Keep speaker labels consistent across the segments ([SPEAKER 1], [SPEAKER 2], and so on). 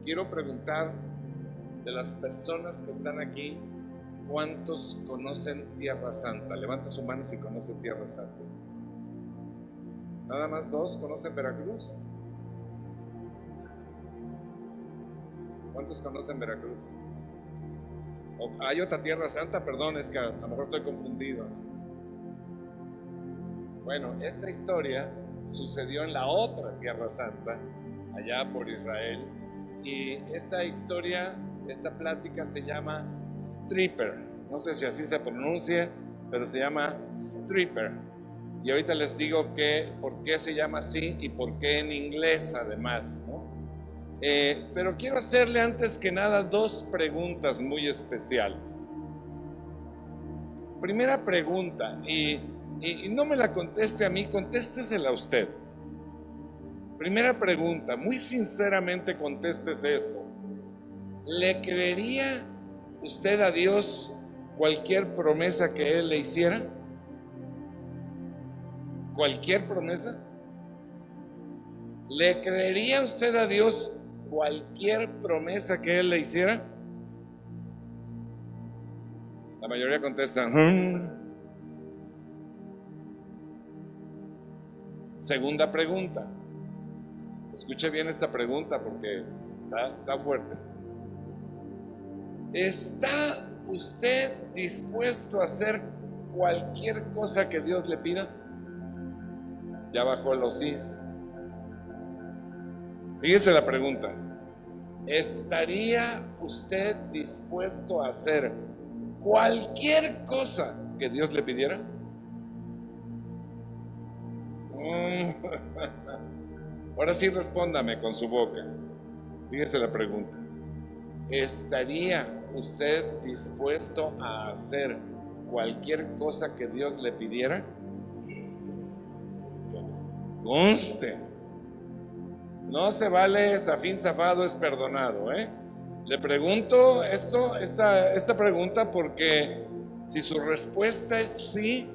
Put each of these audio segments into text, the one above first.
[SPEAKER 1] quiero preguntar de las personas que están aquí, ¿cuántos conocen Tierra Santa? Levanta su mano si conoce Tierra Santa. ¿Nada más 2 conocen Veracruz? ¿Cuántos conocen Veracruz? Hay otra Tierra Santa, perdón, es que a lo mejor estoy confundido. Bueno, esta historia sucedió en la otra Tierra Santa, allá por Israel, y esta historia, esta plática se llama Stripper. No sé si así se pronuncia, pero se llama Stripper. Y ahorita les digo por qué se llama así y por qué en inglés además, ¿no? Pero quiero hacerle antes que nada 2 preguntas muy especiales. Primera pregunta, y no me la conteste a mí, contéstesela a usted. Primera pregunta, muy sinceramente contéstese esto. ¿Le creería usted a Dios cualquier promesa que Él le hiciera? ¿Cualquier promesa? ¿Le creería usted a Dios cualquier promesa que Él le hiciera? La mayoría contesta. Segunda pregunta. Escuche bien esta pregunta porque está fuerte. ¿Está usted dispuesto a hacer cualquier cosa que Dios le pida? Ya bajó los sís. Fíjese la pregunta. ¿Estaría usted dispuesto a hacer cualquier cosa que Dios le pidiera? Ahora sí respóndame con su boca. Fíjese la pregunta. ¿Estaría usted dispuesto a hacer cualquier cosa que Dios le pidiera? Conste. No se vale zafín zafado es perdonado, ¿eh? Le pregunto esta pregunta porque si su respuesta es sí,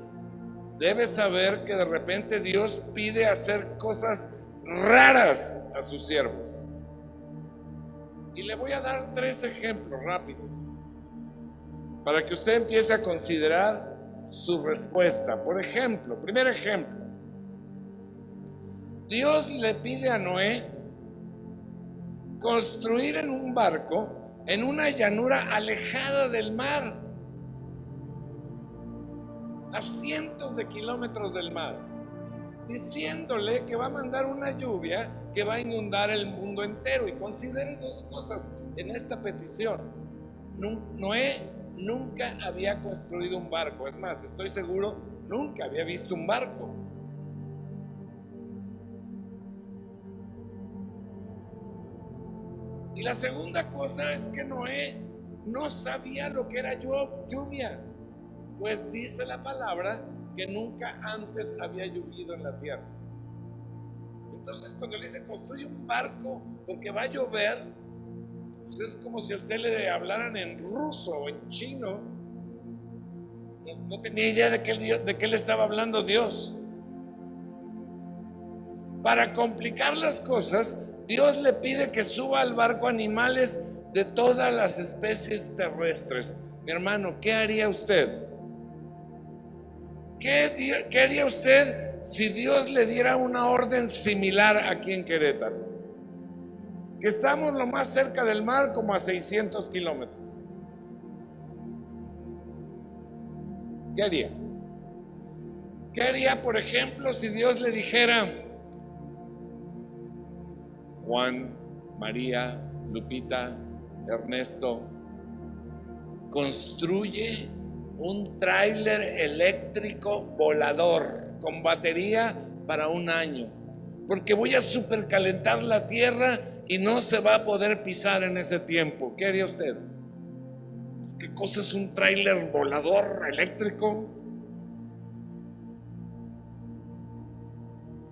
[SPEAKER 1] debe saber que de repente Dios pide hacer cosas raras a sus siervos. Y le voy a dar 3 ejemplos rápidos para que usted empiece a considerar su respuesta. Por ejemplo, primer ejemplo, Dios le pide a Noé construir en un barco en una llanura alejada del mar, a cientos de kilómetros del mar, diciéndole que va a mandar una lluvia que va a inundar el mundo entero. Y considere 2 cosas en esta petición. Noé nunca había construido un barco, es más, estoy seguro, nunca había visto un barco. Y la segunda cosa es que Noé no sabía lo que era lluvia, pues dice la palabra que nunca antes había llovido en la tierra. Entonces cuando le dice construye un barco porque va a llover, pues es como si a usted le hablaran en ruso o en chino. No tenía idea de qué le estaba hablando Dios. Para complicar las cosas, Dios le pide que suba al barco animales de todas las especies terrestres. Mi hermano, ¿qué haría usted? ¿Qué haría usted si Dios le diera una orden similar aquí en Querétaro? Que estamos lo más cerca del mar, como a 600 kilómetros. ¿Qué haría? ¿Qué haría, por ejemplo, si Dios le dijera: Juan, María, Lupita, Ernesto, construye un tráiler eléctrico volador con batería para 1 año, porque voy a supercalentar la tierra y no se va a poder pisar en ese tiempo? ¿Qué haría usted? ¿Qué cosa es un tráiler volador eléctrico?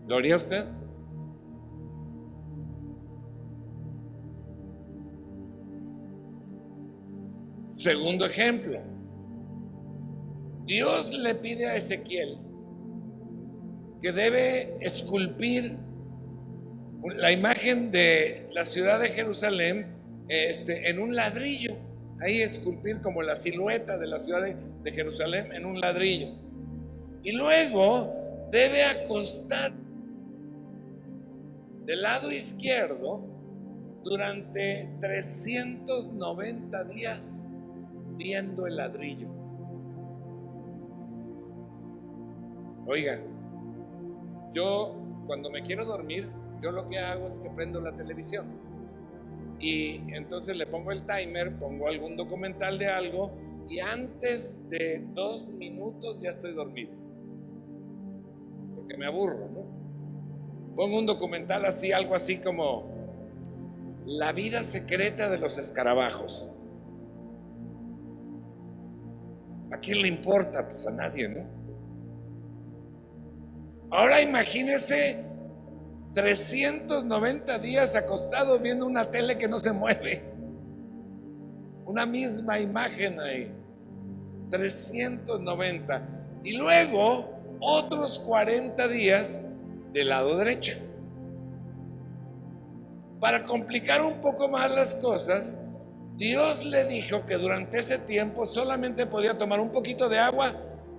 [SPEAKER 1] ¿Lo haría usted? Segundo ejemplo, Dios le pide a Ezequiel que debe esculpir la imagen de la ciudad de Jerusalén en un ladrillo. Ahí esculpir como la silueta de la ciudad de Jerusalén en un ladrillo. Y luego debe acostar del lado izquierdo durante 390 días viendo el ladrillo. Oiga, yo cuando me quiero dormir, yo lo que hago es que prendo la televisión y entonces le pongo el timer, pongo algún documental de algo y antes de 2 minutos ya estoy dormido, porque me aburro, ¿no? Pongo un documental así, algo así como la vida secreta de los escarabajos. ¿A quién le importa? Pues a nadie, ¿no? Ahora imagínese 390 días acostado viendo una tele que no se mueve. Una misma imagen ahí. 390. Y luego otros 40 días del lado derecho. Para complicar un poco más las cosas, Dios le dijo que durante ese tiempo solamente podía tomar un poquito de agua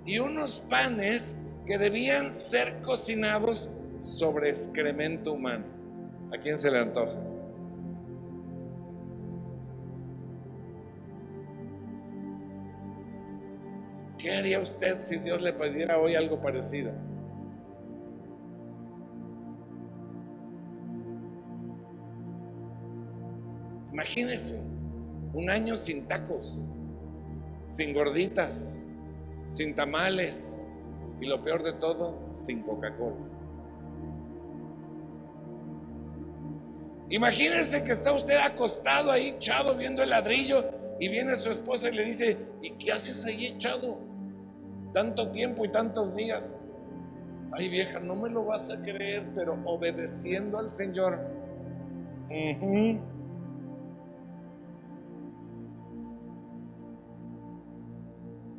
[SPEAKER 1] y unos panes que debían ser cocinados sobre excremento humano. ¿A quién se le antoja? ¿Qué haría usted si Dios le pidiera hoy algo parecido? Imagínese un año sin tacos, sin gorditas, sin tamales y lo peor de todo, sin Coca-Cola. Imagínense que está usted acostado ahí echado viendo el ladrillo y viene su esposa y le dice: ¿y qué haces ahí echado tanto tiempo y tantos días? Ay, vieja, no me lo vas a creer, pero obedeciendo al Señor.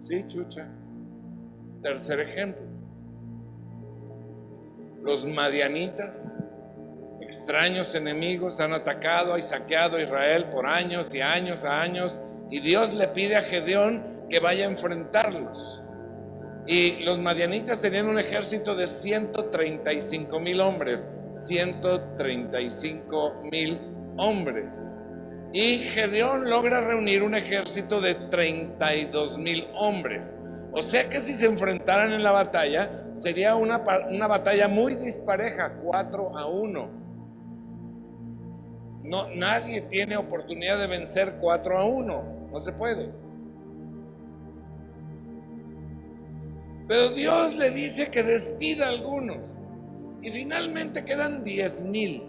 [SPEAKER 1] Sí, chucha. Tercer ejemplo. Los madianitas, extraños enemigos, han atacado y saqueado a Israel por años y años, y Dios le pide a Gedeón que vaya a enfrentarlos. Y los madianitas tenían un ejército de 135,000 hombres. 135,000 hombres. Y Gedeón logra reunir un ejército de 32,000 hombres. O sea que si se enfrentaran en la batalla, sería una batalla muy dispareja, 4-1. No, nadie tiene oportunidad de vencer 4-1, no se puede. Pero Dios le dice que despida a algunos y finalmente quedan 10,000.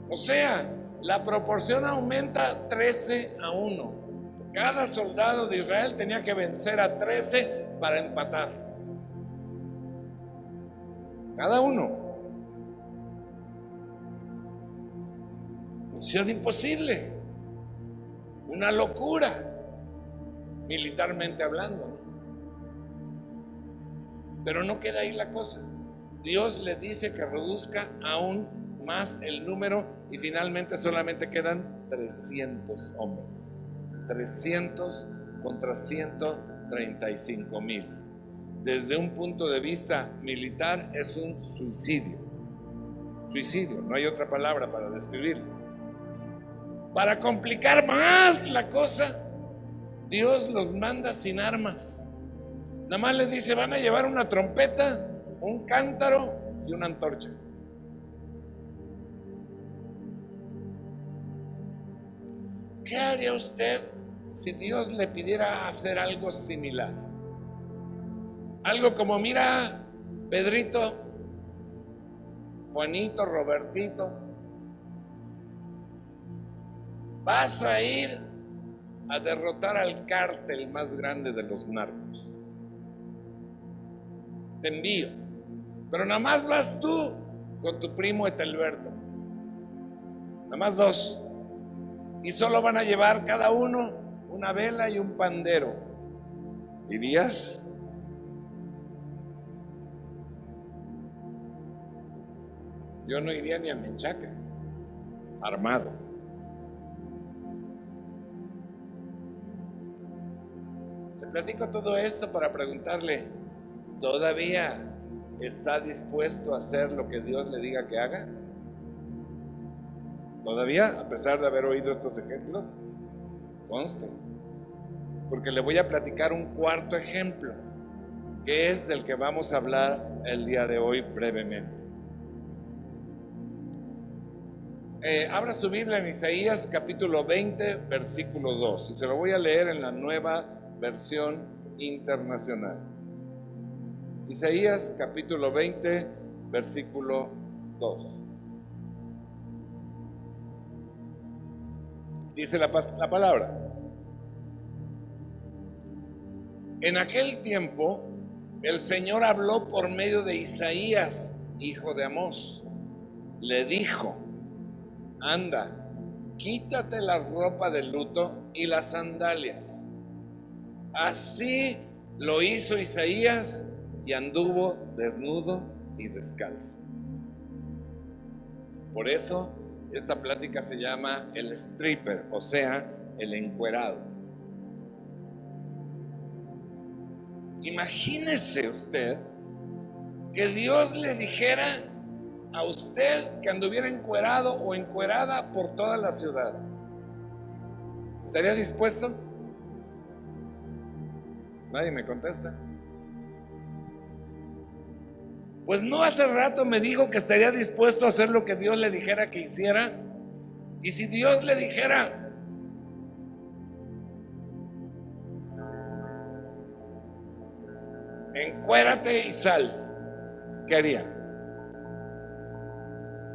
[SPEAKER 1] O sea, la proporción aumenta 13-1. Cada soldado de Israel tenía que vencer a 13 para empatar. Cada uno. Misión imposible. Una locura, militarmente hablando, ¿no? Pero no queda ahí la cosa. Dios le dice que reduzca aún más el número y finalmente solamente quedan 300 hombres. 300 contra 135,000. Desde un punto de vista militar es un suicidio. Suicidio, no hay otra palabra para describirlo. Para complicar más la cosa, Dios los manda sin armas. Nada más les dice: van a llevar una trompeta, un cántaro y una antorcha. ¿Qué haría usted si Dios le pidiera hacer algo similar? Algo como: mira, Pedrito, Juanito, Robertito, vas a ir a derrotar al cártel más grande de los narcos. Te envío, pero nada más vas tú con tu primo Etelberto, nada más 2, y solo van a llevar cada uno una vela y un pandero. ¿Irías? Yo no iría ni a Menchaca, armado. Le platico todo esto para preguntarle, ¿todavía está dispuesto a hacer lo que Dios le diga que haga? ¿Todavía, a pesar de haber oído estos ejemplos? Conste, porque le voy a platicar un cuarto ejemplo, que es del que vamos a hablar el día de hoy brevemente. Abra su Biblia en Isaías capítulo 20, versículo 2, y se lo voy a leer en la Nueva Versión Internacional. Isaías capítulo 20, versículo 2. Dice la palabra: en aquel tiempo el Señor habló por medio de Isaías, hijo de Amós. Le dijo: anda, quítate la ropa de luto y las sandalias. Así lo hizo Isaías y anduvo desnudo y descalzo. Por eso esta plática se llama el stripper, o sea, el encuerado. Imagínese usted que Dios le dijera a usted que anduviera encuerado o encuerada por toda la ciudad. ¿Estaría dispuesto? Nadie me contesta. Pues no, hace rato me dijo que estaría dispuesto a hacer lo que Dios le dijera que hiciera. Y si Dios le dijera: encuérate y sal, ¿qué haría?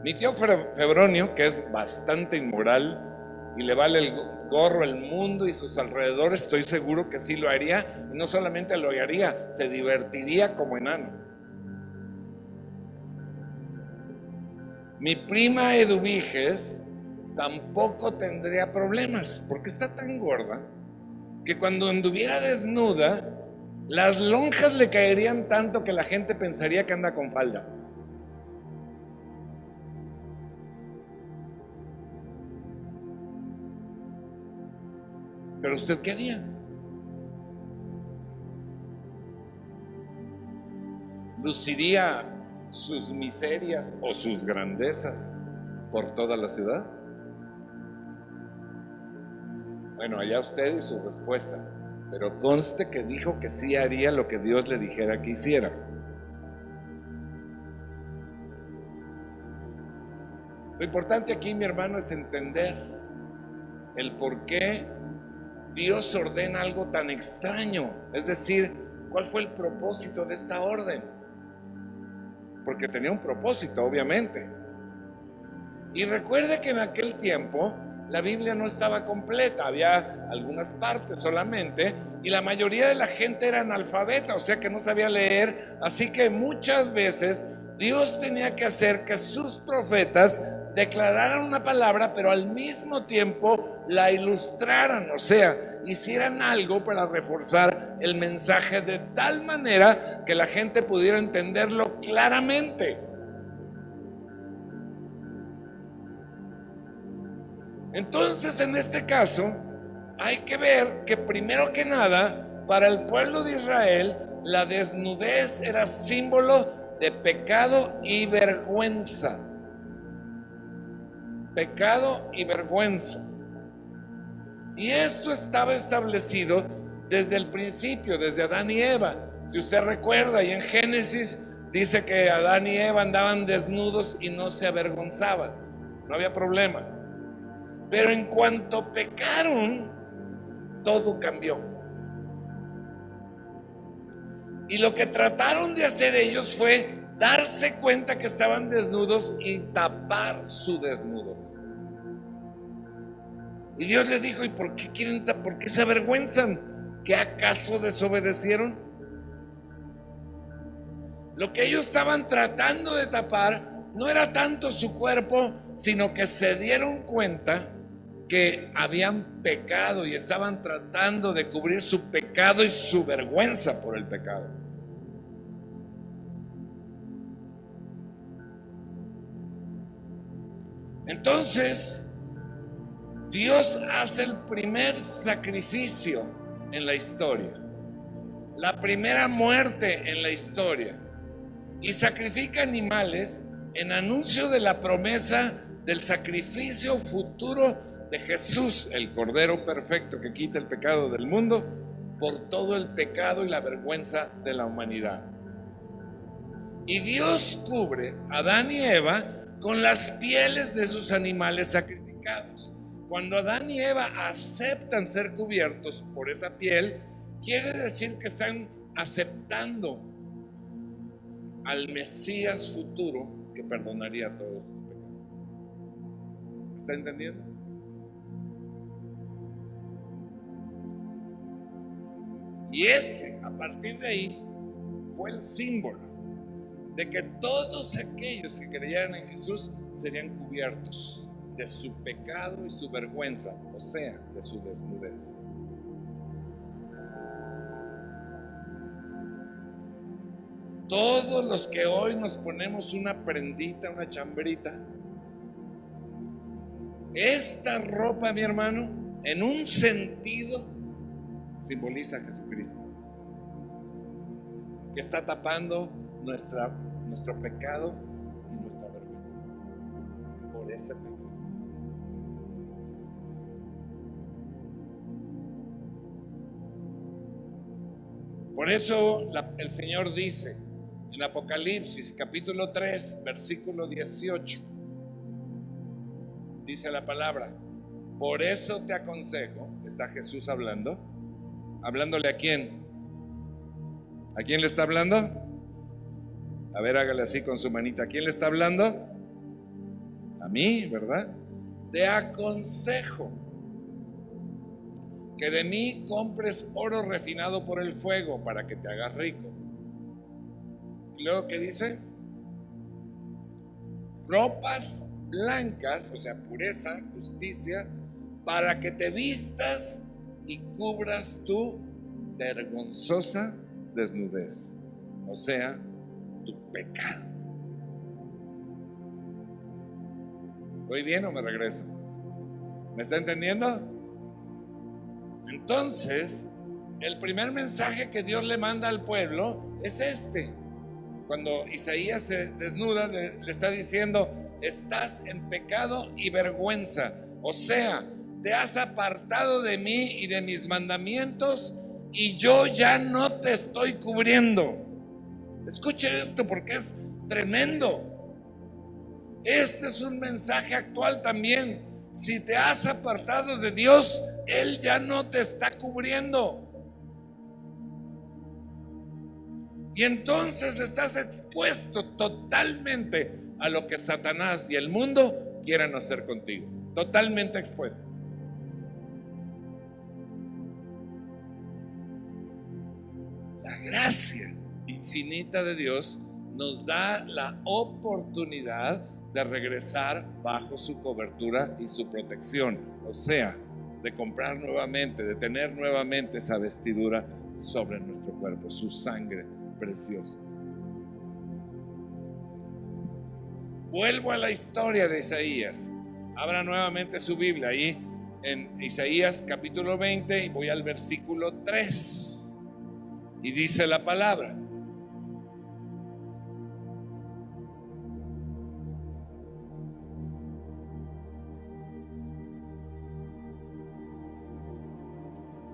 [SPEAKER 1] Mi tío Febronio, que es bastante inmoral y le vale el gorro el mundo y sus alrededores, estoy seguro que sí lo haría. Y no solamente lo haría, se divertiría como enano. Mi prima Eduviges tampoco tendría problemas, porque está tan gorda que cuando anduviera desnuda, las lonjas le caerían tanto que la gente pensaría que anda con falda. ¿Pero usted qué haría? ¿Luciría sus miserias o sus grandezas por toda la ciudad? Bueno, allá usted y su respuesta, pero conste que dijo que sí haría lo que Dios le dijera que hiciera. Lo importante aquí, mi hermano, es entender el por qué Dios ordena algo tan extraño, es decir, ¿cuál fue el propósito de esta orden? Porque tenía un propósito, obviamente. Y recuerde que en aquel tiempo la Biblia no estaba completa, había algunas partes solamente, y la mayoría de la gente era analfabeta, o sea que no sabía leer, así que muchas veces Dios tenía que hacer que sus profetas declararan una palabra, pero al mismo tiempo la ilustraran, o sea, hicieran algo para reforzar el mensaje de tal manera que la gente pudiera entenderlo claramente. Entonces, en este caso, hay que ver que primero que nada, para el pueblo de Israel, la desnudez era símbolo de pecado y vergüenza. Pecado y vergüenza. Y esto estaba establecido desde el principio, desde Adán y Eva. Si usted recuerda, y en Génesis dice que Adán y Eva andaban desnudos y no se avergonzaban, no había problema. Pero en cuanto pecaron, todo cambió. Y lo que trataron de hacer ellos fue darse cuenta que estaban desnudos y tapar su desnudez. Y Dios le dijo: ¿y por qué se avergüenzan? ¿Qué acaso desobedecieron? Lo que ellos estaban tratando de tapar no era tanto su cuerpo, sino que se dieron cuenta que habían pecado y estaban tratando de cubrir su pecado y su vergüenza por el pecado. Entonces, Dios hace el primer sacrificio en la historia, la primera muerte en la historia, y sacrifica animales en anuncio de la promesa del sacrificio futuro de Jesús, el Cordero perfecto que quita el pecado del mundo, por todo el pecado y la vergüenza de la humanidad. Y Dios cubre a Adán y Eva con las pieles de sus animales sacrificados. Cuando Adán y Eva aceptan ser cubiertos por esa piel, quiere decir que están aceptando al Mesías futuro que perdonaría todos sus pecados. ¿Está entendiendo? Y ese, a partir de ahí, fue el símbolo de que todos aquellos que creyeran en Jesús serían cubiertos de su pecado y su vergüenza, o sea, de su desnudez. Todos los que hoy nos ponemos una prendita, una chambrita, esta ropa, mi hermano, en un sentido simboliza a Jesucristo, que está tapando nuestro pecado y nuestra vergüenza por ese pecado. Por eso el Señor dice en Apocalipsis capítulo 3 versículo 18, dice la palabra: por eso te aconsejo, está Jesús hablando, ¿hablándole a quién? ¿A quién le está hablando? A ver, hágale así con su manita. ¿A quién le está hablando? A mí, ¿verdad? Te aconsejo que de mí compres oro refinado por el fuego para que te hagas rico. Y luego, ¿qué dice? Ropas blancas, o sea, pureza, justicia, para que te vistas y cubras tu vergonzosa desnudez, o sea, tu pecado. ¿Voy bien o me regreso? ¿Me está entendiendo? Entonces, el primer mensaje que Dios le manda al pueblo es este. Cuando Isaías se desnuda, le está diciendo: estás en pecado y vergüenza, o sea, te has apartado de mí y de mis mandamientos, y yo ya no te estoy cubriendo. Escuche esto porque es tremendo. Este es un mensaje actual también. Si te has apartado de Dios, Él ya no te está cubriendo. Y entonces estás expuesto totalmente a lo que Satanás y el mundo quieran hacer contigo. Totalmente expuesto. La gracia infinita de Dios nos da la oportunidad de regresar bajo su cobertura y su protección, o sea, de comprar nuevamente, de tener nuevamente esa vestidura sobre nuestro cuerpo, su sangre preciosa. Vuelvo a la historia de Isaías. Abra nuevamente su Biblia ahí en Isaías capítulo 20 y voy al versículo 3. Y dice la palabra: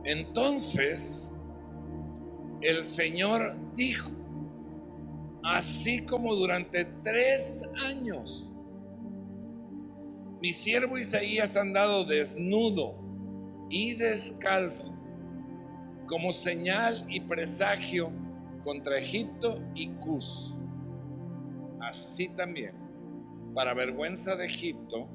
[SPEAKER 1] entonces el Señor dijo: así como durante 3 años mi siervo Isaías ha andado desnudo y descalzo como señal y presagio contra Egipto y Cus, así también, para vergüenza de Egipto,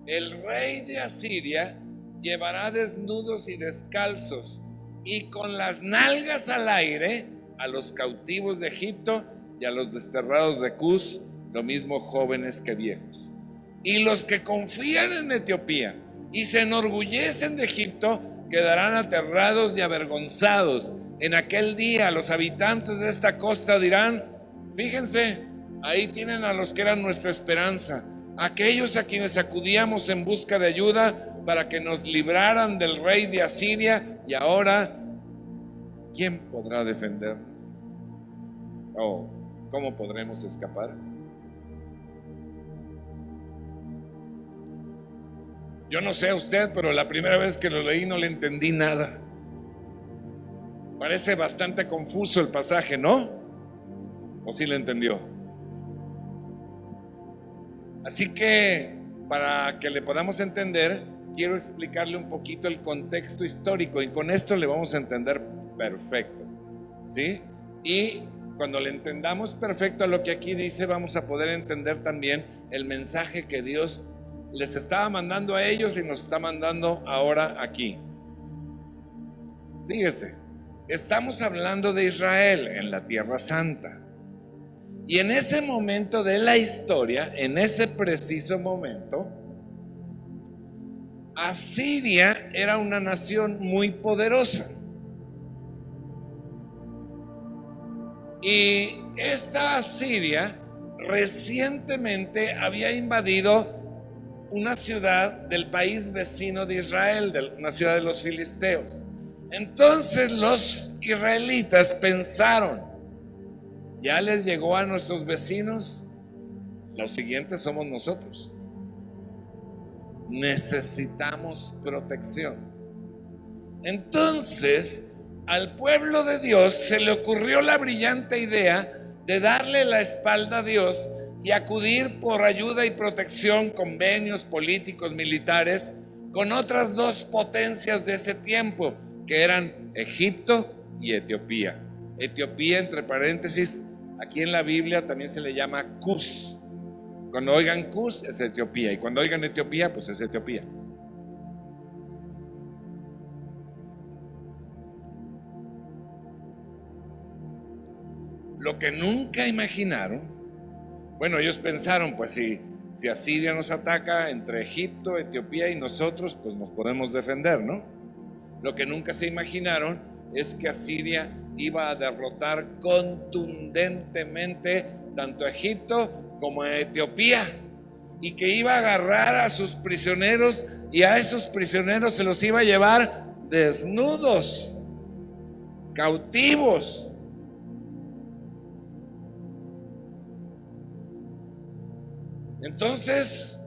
[SPEAKER 1] el rey de Asiria llevará desnudos y descalzos y con las nalgas al aire a los cautivos de Egipto y a los desterrados de Cus, lo mismo jóvenes que viejos. Y los que confían en Etiopía y se enorgullecen de Egipto quedarán aterrados y avergonzados. En aquel día los habitantes de esta costa dirán: fíjense, ahí tienen a los que eran nuestra esperanza. aquellos a quienes acudíamos en busca de ayuda para que nos libraran del rey de Asiria, y ahora, ¿quién podrá defendernos? ¿O cómo podremos escapar? Yo no sé a usted, pero la primera vez que lo leí no le entendí nada. Parece bastante confuso el pasaje, ¿no? ¿O sí le entendió? Así que, para que le podamos entender, quiero explicarle un poquito el contexto histórico, y con esto le vamos a entender perfecto, ¿sí? Y cuando le entendamos perfecto a lo que aquí dice, vamos a poder entender también el mensaje que Dios les estaba mandando a ellos y nos está mandando ahora aquí. Fíjese, estamos hablando de Israel en la Tierra Santa. Y en ese momento de la historia, en ese preciso momento, Asiria era una nación muy poderosa. Y esta Asiria recientemente había invadido una ciudad del país vecino de Israel, una ciudad de los filisteos. Entonces los israelitas pensaron: ya les llegó a nuestros vecinos, los siguientes somos nosotros. Necesitamos protección. Entonces, al pueblo de Dios se le ocurrió la brillante idea de darle la espalda a Dios y acudir por ayuda y protección, convenios políticos, militares, con otras dos potencias de ese tiempo, que eran Egipto y Etiopía. Etiopía, entre paréntesis, aquí en la Biblia también se le llama Cus. Cuando oigan Cus es Etiopía, y cuando oigan Etiopía, pues es Etiopía. Lo que nunca imaginaron, bueno, ellos pensaron, pues si Asiria nos ataca entre Egipto, Etiopía y nosotros, pues nos podemos defender, ¿no? Lo que nunca se imaginaron es que Asiria iba a derrotar contundentemente tanto a Egipto como a Etiopía, y que iba a agarrar a sus prisioneros, y a esos prisioneros se los iba a llevar desnudos, cautivos. Entonces,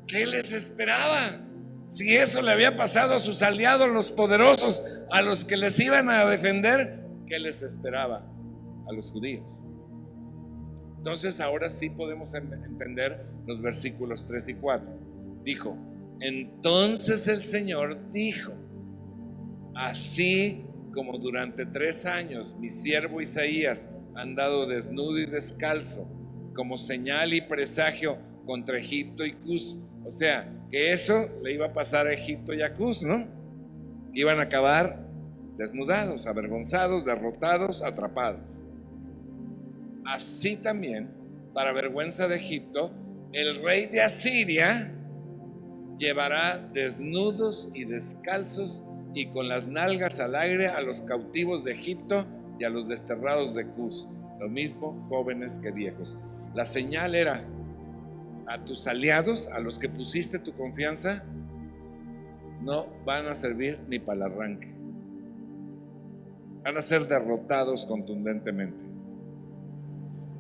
[SPEAKER 1] ¿qué les esperaba? Si eso le había pasado a sus aliados, los poderosos, a los que les iban a defender, ¿qué les esperaba a los judíos? Entonces ahora sí podemos entender los versículos 3 y 4. Dijo: entonces el Señor dijo: así como durante 3 años mi siervo Isaías ha andado desnudo y descalzo, como señal y presagio contra Egipto y Cus. O sea, que eso le iba a pasar a Egipto y a Cus, ¿no? Iban a acabar desnudados, avergonzados, derrotados, atrapados. Así también, para vergüenza de Egipto, el rey de Asiria llevará desnudos y descalzos y con las nalgas al aire a los cautivos de Egipto y a los desterrados de Cus, lo mismo jóvenes que viejos. La señal era: a tus aliados, a los que pusiste tu confianza, no van a servir ni para el arranque. Van a ser derrotados contundentemente.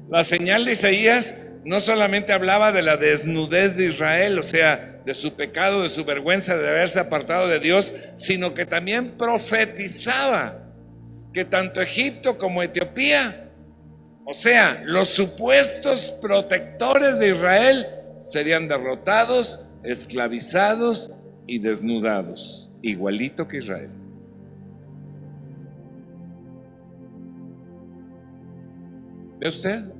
[SPEAKER 1] La señal de Isaías no solamente hablaba de la desnudez de Israel, o sea, de su pecado, de su vergüenza de haberse apartado de Dios, sino que también profetizaba que tanto Egipto como Etiopía, o sea, los supuestos protectores de Israel, serían derrotados, esclavizados y desnudados, igualito que Israel. ¿Ve usted?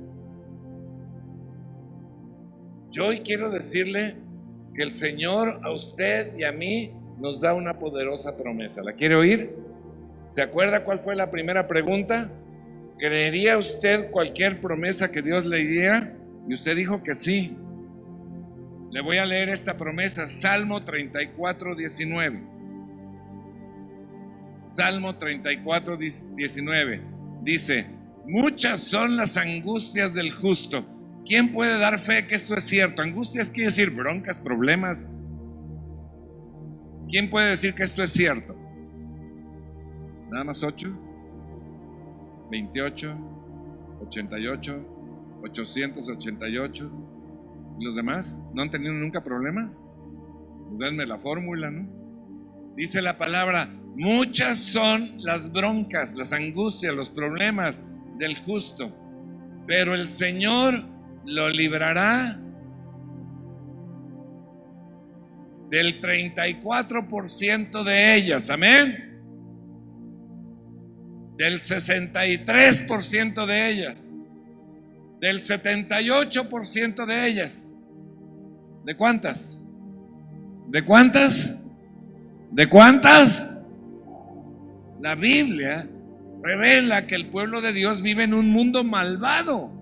[SPEAKER 1] Yo hoy quiero decirle que el Señor a usted y a mí nos da una poderosa promesa. ¿La quiere oír? ¿Se acuerda cuál fue la primera pregunta? ¿Creería usted cualquier promesa que Dios le diera? Y usted dijo que sí. Le voy a leer esta promesa, Salmo 34, 19. Salmo 34, 19. Dice: muchas son las angustias del justo, ¿Quién puede dar fe que esto es cierto? Angustias quiere decir broncas, problemas. ¿Quién puede decir que esto es cierto? Nada más 8, 28, 88, 888. ¿Y los demás? ¿No han tenido nunca problemas? Denme la fórmula, ¿no? Dice la palabra, muchas son las broncas, las angustias, los problemas del justo, pero el Señor lo librará del 34% de ellas, amén, del 63% de ellas, del 78% de ellas. ¿De cuántas? ¿De cuántas? ¿De cuántas? La Biblia revela que el pueblo de Dios vive en un mundo malvado,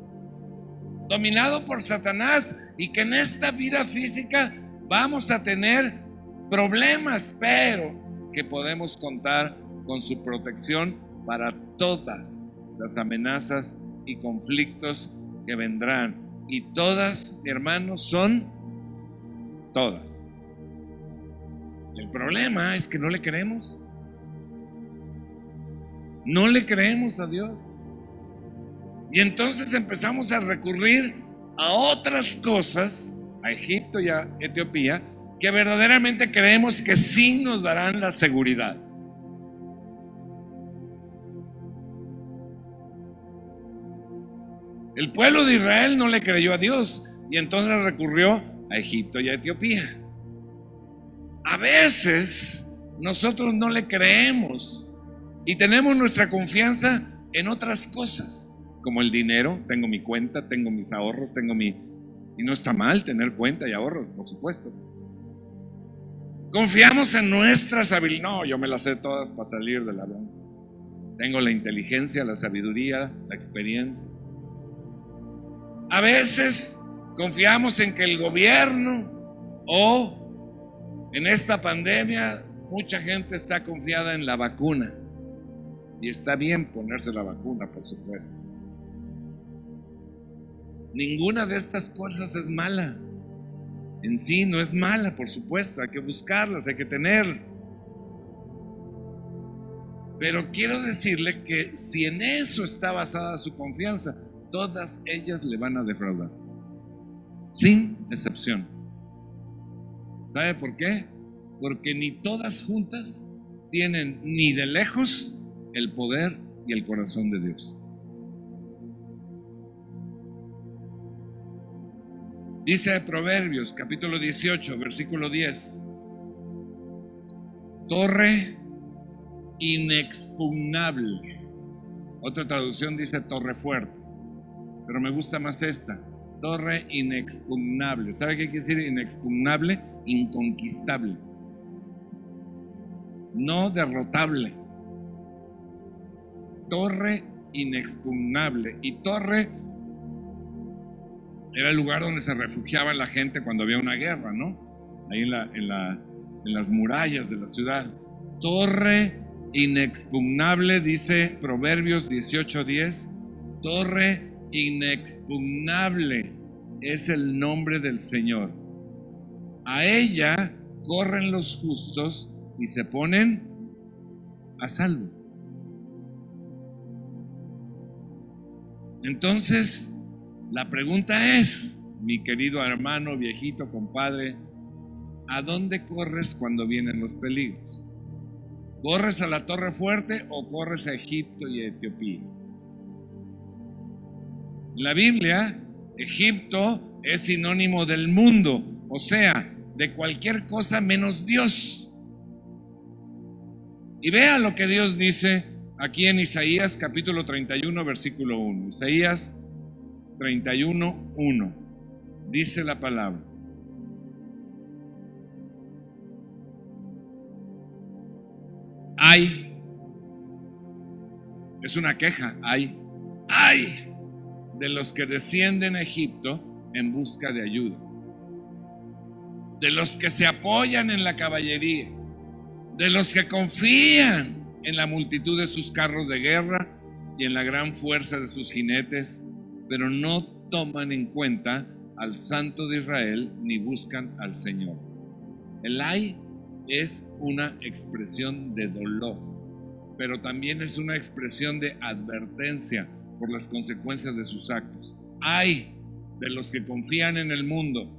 [SPEAKER 1] dominado por Satanás, y que en esta vida física vamos a tener problemas, pero que podemos contar con su protección para todas las amenazas y conflictos que vendrán. Y todas, mi hermano, son todas. El problema es que no le creemos. No le creemos a Dios. Y entonces empezamos a recurrir a otras cosas, a Egipto y a Etiopía, que verdaderamente creemos que sí nos darán la seguridad. El pueblo de Israel no le creyó a Dios y entonces recurrió a Egipto y a Etiopía. A veces nosotros no le creemos y tenemos nuestra confianza en otras cosas, como el dinero. Tengo mi cuenta, tengo mis ahorros, y no está mal tener cuenta y ahorros, por supuesto. Confiamos en nuestras habilidades. No, yo me las sé todas para salir de la bronca. Tengo la inteligencia, la sabiduría, la experiencia. A veces confiamos en que el gobierno, o en esta pandemia, mucha gente está confiada en la vacuna. Y está bien ponerse la vacuna, por supuesto. Ninguna de estas cosas es mala. En sí no es mala, por supuesto. Hay que buscarlas, hay que tener. Pero quiero decirle que si en eso está basada su confianza, todas ellas le van a defraudar, sin excepción. ¿Sabe por qué? Porque ni todas juntas tienen ni de lejos el poder y el corazón de Dios. Dice Proverbios capítulo 18 versículo 10: torre inexpugnable. Otra traducción dice torre fuerte, pero me gusta más esta: torre inexpugnable. ¿Sabe qué quiere decir inexpugnable? Inconquistable, no derrotable. Torre inexpugnable. Y torre era el lugar donde se refugiaba la gente cuando había una guerra, ¿no? Ahí en las murallas de la ciudad. Torre inexpugnable, dice Proverbios 18:10. Torre inexpugnable es el nombre del Señor. A ella corren los justos y se ponen a salvo. Entonces, la pregunta es, mi querido hermano, viejito, compadre, ¿a dónde corres cuando vienen los peligros? ¿Corres a la torre fuerte o corres a Egipto y a Etiopía? En la Biblia, Egipto es sinónimo del mundo, o sea, de cualquier cosa menos Dios. Y vea lo que Dios dice aquí en Isaías capítulo 31 versículo 1. Isaías 31:1. Dice la palabra: ay, es una queja, ay de los que descienden a Egipto en busca de ayuda, de los que se apoyan en la caballería, de los que confían en la multitud de sus carros de guerra y en la gran fuerza de sus jinetes, pero no toman en cuenta al Santo de Israel ni buscan al Señor. El ay es una expresión de dolor, pero también es una expresión de advertencia por las consecuencias de sus actos. Ay de los que confían en el mundo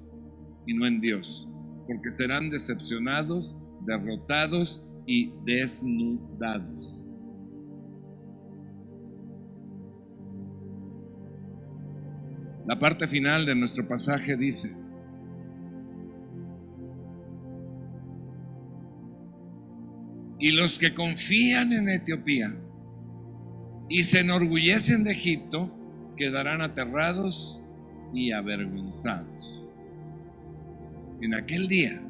[SPEAKER 1] y no en Dios, porque serán decepcionados, derrotados y desnudados. La parte final de nuestro pasaje dice: y los que confían en Etiopía y se enorgullecen de Egipto quedarán aterrados y avergonzados. En aquel día,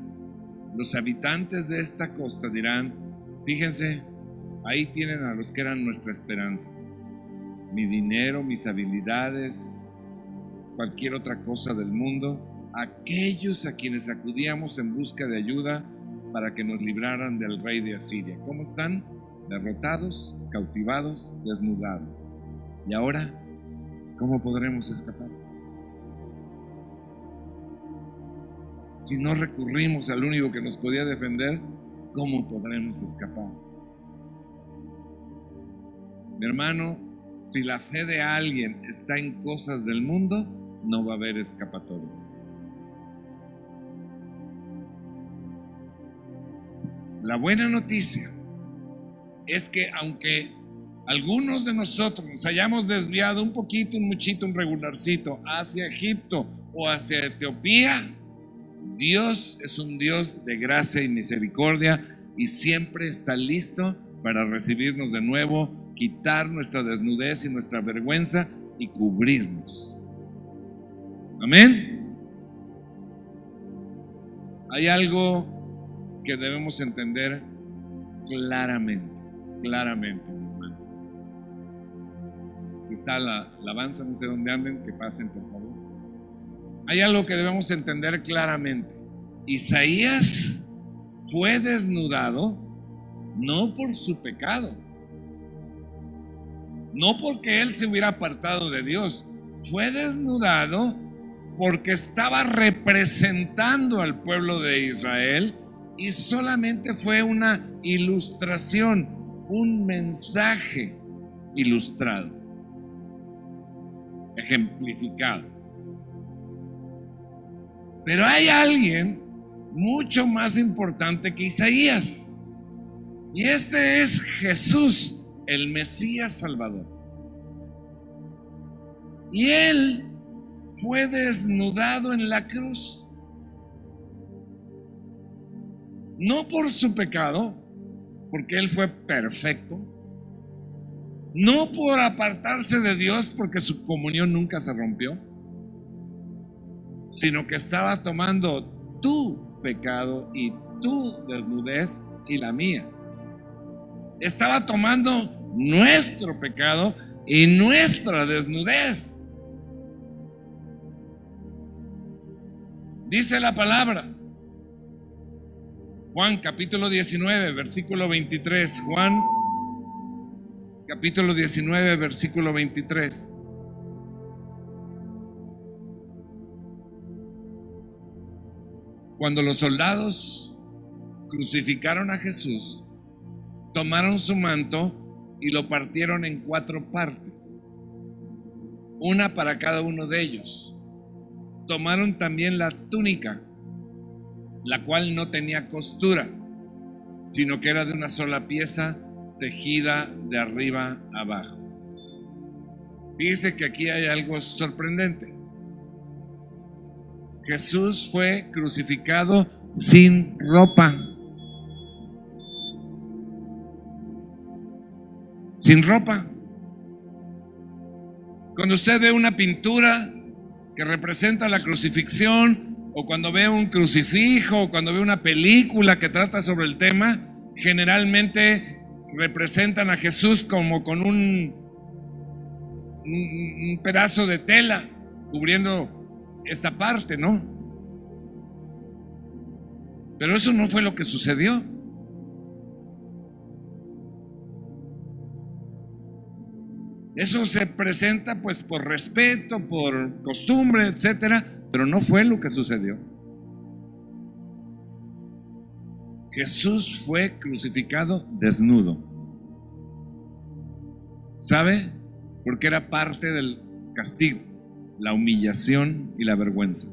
[SPEAKER 1] los habitantes de esta costa dirán: fíjense, ahí tienen a los que eran nuestra esperanza. Mi dinero, mis habilidades, cualquier otra cosa del mundo, aquellos a quienes acudíamos en busca de ayuda para que nos libraran del rey de Asiria. ¿Cómo están? Derrotados, cautivados, desnudados. Y ahora, ¿cómo podremos escapar? Si no recurrimos al único que nos podía defender, ¿cómo podremos escapar? Mi hermano, si la fe de alguien está en cosas del mundo, no va a haber escapatoria. La buena noticia es que aunque algunos de nosotros nos hayamos desviado un poquito, un muchito, un regularcito hacia Egipto o hacia Etiopía, Dios es un Dios de gracia y misericordia y siempre está listo para recibirnos de nuevo, quitar nuestra desnudez y nuestra vergüenza y cubrirnos. Amén. Hay algo que debemos entender claramente, mi hermano. Si está la alabanza, no sé dónde anden, que pasen por favor. Hay algo que debemos entender claramente. Isaías fue desnudado no por su pecado, no porque él se hubiera apartado de Dios. Fue desnudado porque estaba representando al pueblo de Israel y solamente fue una ilustración, un mensaje ilustrado, ejemplificado. Pero hay alguien mucho más importante que Isaías, y este es Jesús, el Mesías Salvador. Y él fue desnudado en la cruz, no por su pecado, porque él fue perfecto, no por apartarse de Dios, porque su comunión nunca se rompió, sino que estaba tomando tu pecado y tu desnudez y la mía. Estaba tomando nuestro pecado y nuestra desnudez. Dice la palabra, Juan capítulo 19, versículo 23. Juan capítulo 19, versículo 23. Cuando los soldados crucificaron a Jesús, tomaron su manto y lo partieron en 4 partes, una para cada uno de ellos. Tomaron también la túnica, la cual no tenía costura, sino que era de una sola pieza, tejida de arriba a abajo. Fíjese que aquí hay algo sorprendente. Jesús fue crucificado sin ropa. Sin ropa. Cuando usted ve una pintura que representa la crucifixión, o cuando ve un crucifijo, o cuando ve una película que trata sobre el tema, generalmente representan a Jesús como con un pedazo de tela cubriendo esta parte, ¿no? Pero eso no fue lo que sucedió. Eso se presenta pues por respeto, por costumbre, etcétera, pero no fue lo que sucedió. Jesús fue crucificado desnudo. ¿Sabe? Porque era parte del castigo, la humillación y la vergüenza.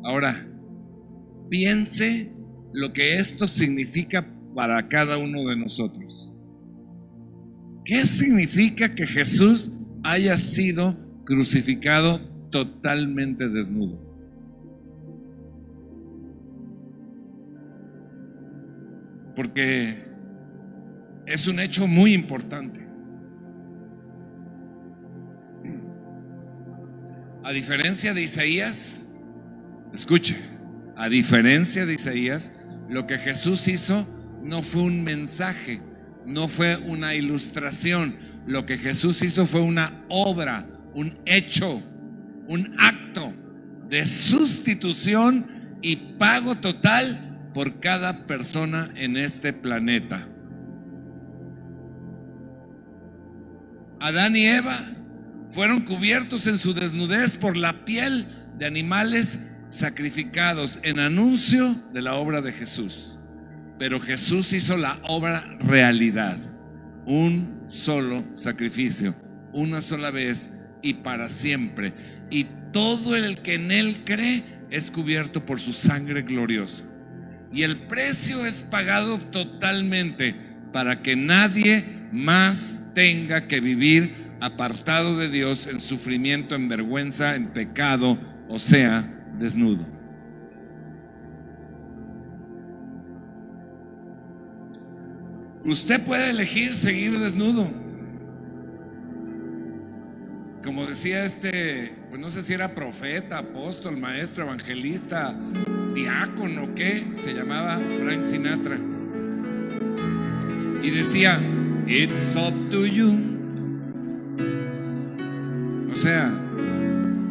[SPEAKER 1] Ahora, piense lo que esto significa para cada uno de nosotros. ¿Qué significa que Jesús haya sido crucificado totalmente desnudo? Porque es un hecho muy importante. A diferencia de Isaías, escuche, a diferencia de Isaías, lo que Jesús hizo no fue un mensaje, no fue una ilustración. Lo que Jesús hizo fue una obra, un hecho, un acto de sustitución y pago total por cada persona en este planeta. Adán y Eva fueron cubiertos en su desnudez por la piel de animales sacrificados en anuncio de la obra de Jesús. Pero Jesús hizo la obra realidad. Un solo sacrificio, una sola vez y para siempre. Y todo el que en él cree es cubierto por su sangre gloriosa. Y el precio es pagado totalmente para que nadie más tenga que vivir apartado de Dios en sufrimiento, en vergüenza, en pecado, o sea, desnudo. Usted puede elegir seguir desnudo. Como decía pues no sé si era profeta, apóstol, maestro, evangelista, diácono, ¿qué? Se llamaba Frank Sinatra. Y decía, it's up to you. O sea,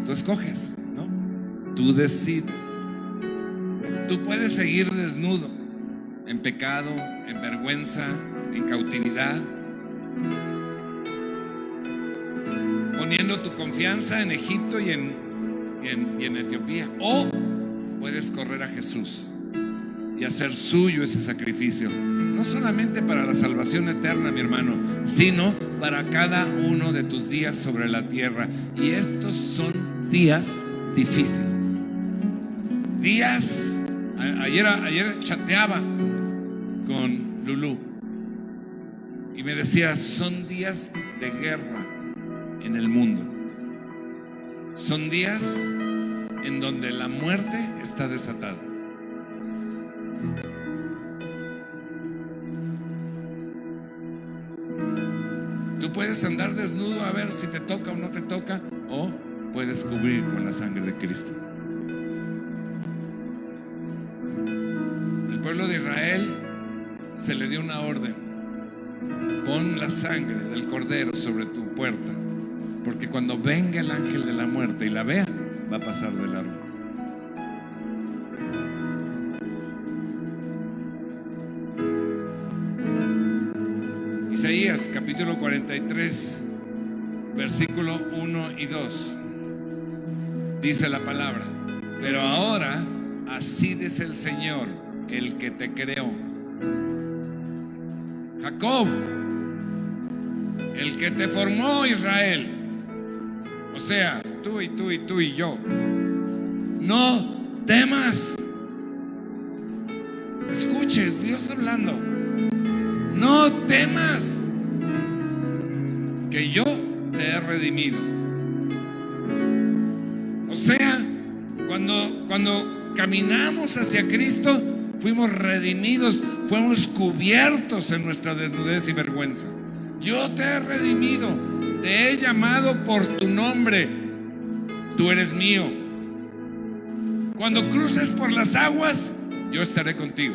[SPEAKER 1] tú escoges, ¿no? Tú decides. Tú puedes seguir desnudo, en pecado, en vergüenza, en cautividad, poniendo tu confianza en Egipto y en Etiopía. O puedes correr a Jesús y hacer suyo ese sacrificio, no solamente para la salvación eterna, mi hermano, sino para cada uno de tus días sobre la tierra. Y estos son días difíciles. Días, ayer chateaba con Lulú y me decía, son días de guerra en el mundo. Son días en donde la muerte está desatada. Tú puedes andar desnudo a ver si te toca o no te toca, o puedes cubrir con la sangre de Cristo. El pueblo de Israel se le dio una orden: pon la sangre del cordero sobre tu puerta, porque cuando venga el ángel de la muerte y la vea, va a pasar de largo. Isaías capítulo 43, versículo 1 y 2, dice la palabra: pero ahora así dice el Señor, el que te creó, Jacob, el que te formó, Israel, o sea, tú y tú y tú y yo, no temas. Escuches, Dios hablando. No temas, que yo te he redimido. O sea, cuando caminamos hacia Cristo, fuimos redimidos, fuimos cubiertos en nuestra desnudez y vergüenza. Yo te he redimido, te he llamado por tu nombre, tú eres mío. Cuando cruces por las aguas, yo estaré contigo.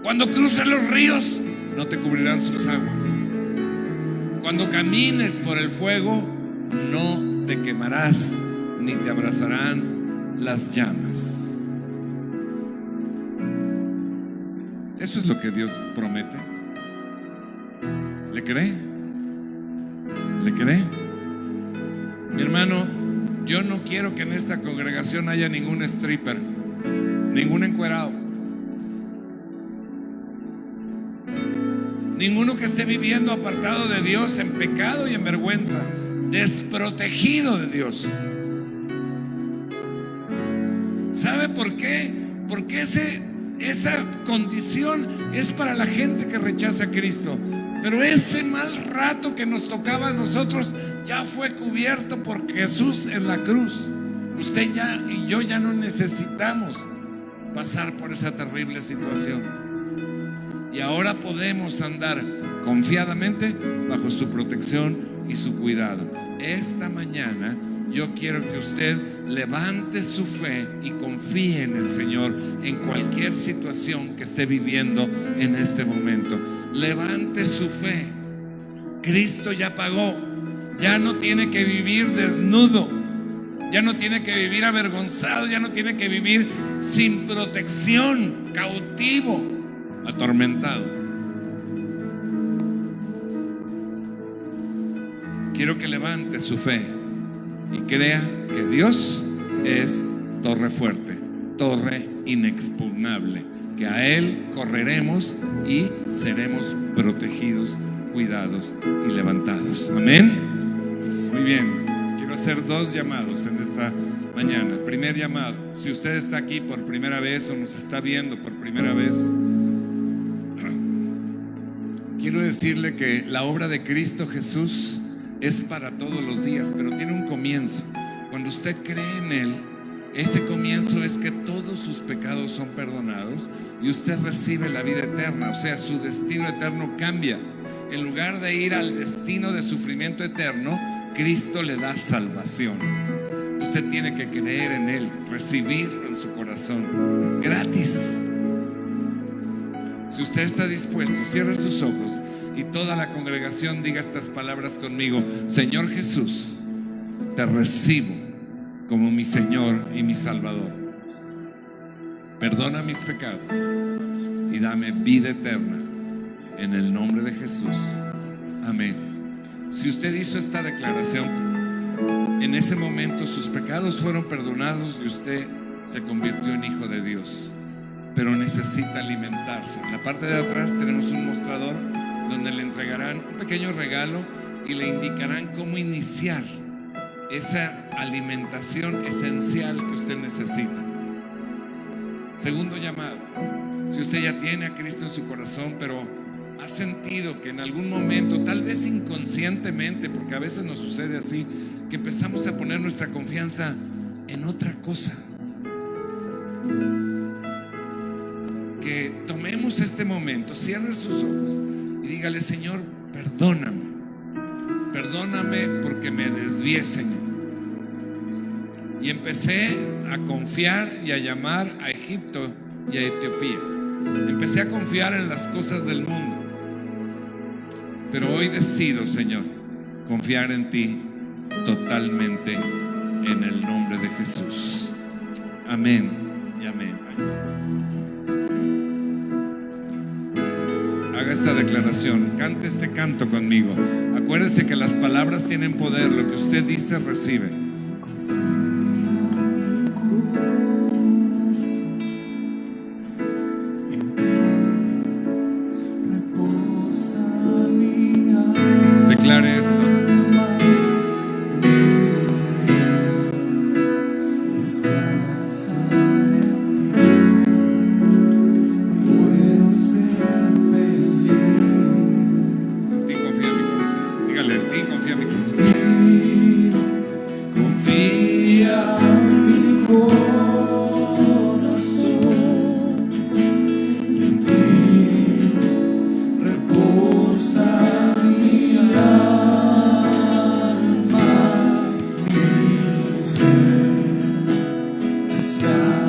[SPEAKER 1] Cuando cruces los ríos, no te cubrirán sus aguas. Cuando camines por el fuego, no te quemarás, ni te abrazarán las llamas. Eso es lo que Dios promete. ¿Le cree? ¿Le cree? Mi hermano, yo no quiero que en esta congregación haya ningún stripper, ningún encuerado, ninguno que esté viviendo apartado de Dios, en pecado y en vergüenza, desprotegido de Dios. ¿Sabe por qué? Porque esa condición es para la gente que rechaza a Cristo. Pero ese mal rato que nos tocaba a nosotros ya fue cubierto por Jesús en la cruz. Usted y yo ya no necesitamos pasar por esa terrible situación. Y ahora podemos andar confiadamente bajo su protección y su cuidado. Esta mañana yo quiero que usted levante su fe y confíe en el Señor en cualquier situación que esté viviendo en este momento. Levante su fe. Cristo ya pagó. Ya no tiene que vivir desnudo. Ya no tiene que vivir avergonzado. Ya no tiene que vivir sin protección, cautivo, atormentado. Quiero que levante su fe y crea que Dios es torre fuerte, torre inexpugnable, que a Él correremos y seremos protegidos, cuidados y levantados. Amén. Muy bien, quiero hacer 2 llamados en esta mañana. El primer llamado, si usted está aquí por primera vez o nos está viendo por primera vez, quiero decirle que la obra de Cristo Jesús es para todos los días, pero tiene un comienzo. Cuando usted cree en Él, ese comienzo es que todos sus pecados son perdonados y usted recibe la vida eterna. O sea, su destino eterno cambia. En lugar de ir al destino de sufrimiento eterno, Cristo le da salvación. Usted tiene que creer en Él, recibirlo en su corazón, gratis. Si usted está dispuesto, cierre sus ojos y toda la congregación diga estas palabras conmigo. Señor Jesús, te recibo como mi Señor y mi Salvador. Perdona mis pecados y dame vida eterna en el nombre de Jesús. Amén. Si usted hizo esta declaración, en ese momento sus pecados fueron perdonados y usted se convirtió en hijo de Dios. Pero necesita alimentarse. En la parte de atrás tenemos un mostrador donde le entregarán un pequeño regalo y le indicarán cómo iniciar esa alimentación esencial que usted necesita. Segundo llamado, si usted ya tiene a Cristo en su corazón, pero ha sentido que en algún momento, tal vez inconscientemente, porque a veces nos sucede así, que empezamos a poner nuestra confianza en otra cosa, que tomemos este momento, cierre sus ojos y dígale: Señor, perdóname. Perdóname porque me desvié, Señor. Y empecé a confiar y a llamar a Egipto y a Etiopía. Empecé a confiar en las cosas del mundo. Pero hoy decido, Señor, confiar en ti totalmente en el nombre de Jesús. Amén y amén. Haga esta declaración, cante este canto conmigo. Acuérdese que las palabras tienen poder. Lo que usted dice, recibe. Declare esto.
[SPEAKER 2] Sky.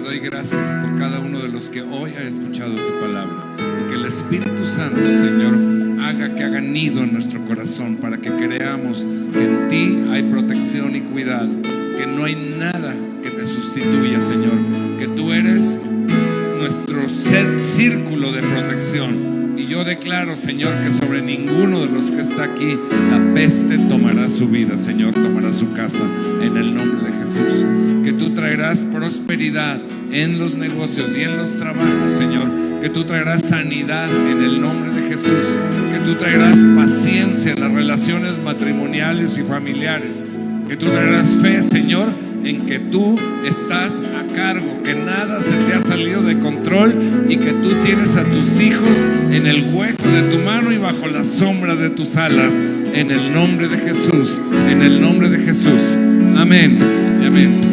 [SPEAKER 1] doy gracias por cada uno de los que hoy ha escuchado tu palabra, y que el Espíritu Santo, Señor, haga nido en nuestro corazón, para que creamos que en ti hay protección y cuidado, que no hay nada que te sustituya, Señor, que tú eres nuestro círculo de protección. Y yo declaro, Señor, que sobre ninguno de los que está aquí la peste tomará su vida, Señor, tomará su casa, en el nombre de Jesús. Que tú traerás prosperidad en los negocios y en los trabajos, Señor. Que tú traerás sanidad en el nombre de Jesús. Que tú traerás paciencia en las relaciones matrimoniales y familiares. Que tú traerás fe, Señor, en que tú estás a cargo, que nada se te ha salido de control, y que tú tienes a tus hijos en el hueco de tu mano y bajo la sombra de tus alas, en el nombre de Jesús, en el nombre de Jesús. Amén y amén.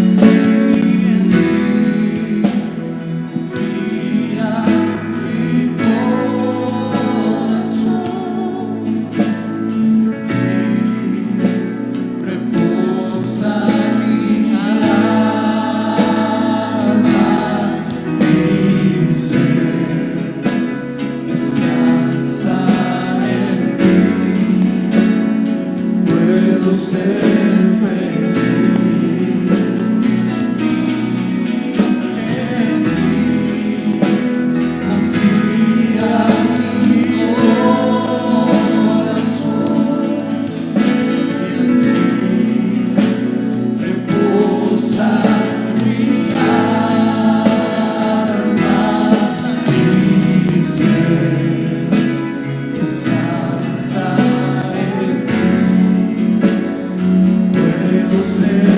[SPEAKER 2] Ser